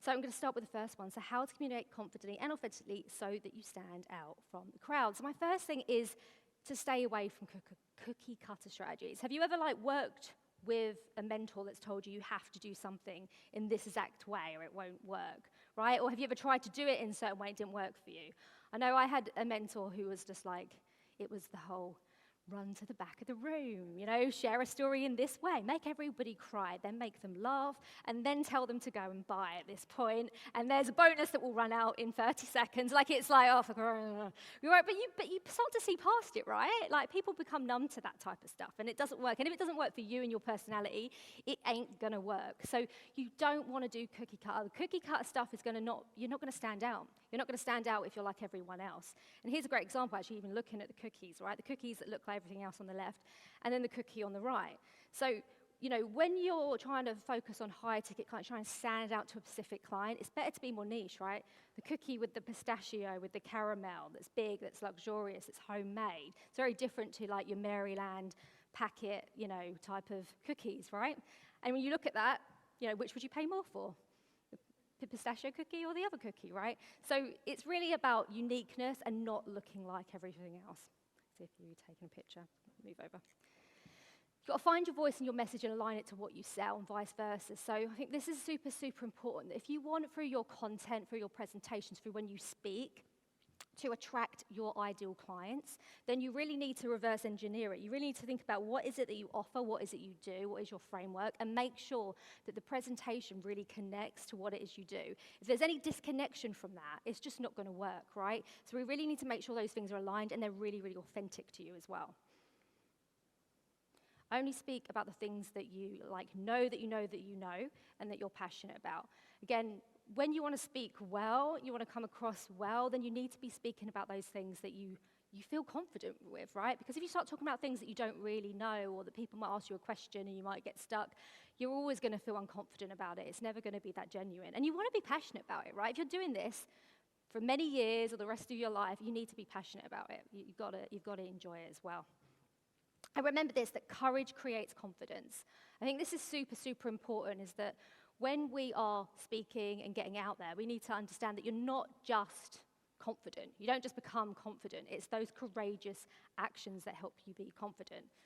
So I'm going to start with the first one. So how to communicate confidently and authentically so that you stand out from the crowd. So my first thing is to stay away from cookie cutter strategies. Have you ever worked with a mentor that's told you have to do something in this exact way or it won't work, right? Or have you ever tried to do it in a certain way and it didn't work for you? I know I had a mentor who was just it was the whole run to the back of the room, share a story in this way, make everybody cry, then make them laugh, and then tell them to go and buy at this point, and there's a bonus that will run out in 30 seconds. Oh, you're right, but you start to see past it, right? People become numb to that type of stuff, and it doesn't work. And if it doesn't work for you and your personality, it ain't gonna work. So you don't want to do cookie cutter. The cookie cutter stuff is you're not gonna stand out. You're not gonna stand out if you're like everyone else. And here's a great example, actually, even looking at the cookies, right? The cookies that look like everything else on the left, and then the cookie on the right. So, when you're trying to focus on high ticket clients, try and stand out to a specific client, it's better to be more niche, right? The cookie with the pistachio, with the caramel, that's big, that's luxurious, it's homemade. It's very different to your Maryland packet, type of cookies, right? And when you look at that, which would you pay more for? The pistachio cookie or the other cookie, right? So it's really about uniqueness and not looking like everything else. See if you're taking a picture. Move over. You've got to find your voice and your message and align it to what you sell and vice versa. So I think this is super, super important. If you want through your content, through your presentations, through when you speak, to attract your ideal clients, then you really need to reverse engineer it. You really need to think about what is it that you offer, what is it you do, what is your framework, and make sure that the presentation really connects to what it is you do. If there's any disconnection from that, it's just not going to work, right? So we really need to make sure those things are aligned and they're really, really authentic to you as well. Only speak about the things that you know that you know that you know and that you're passionate about. Again, when you want to speak well, you want to come across well, then you need to be speaking about those things that you feel confident with, right? Because if you start talking about things that you don't really know or that people might ask you a question and you might get stuck, you're always going to feel unconfident about it. It's never going to be that genuine. And you want to be passionate about it, right? If you're doing this for many years or the rest of your life, you need to be passionate about it. You've got to enjoy it as well. And remember this, that courage creates confidence. I think this is super, super important, is that when we are speaking and getting out there, we need to understand that you're not just confident. You don't just become confident. It's those courageous actions that help you be confident.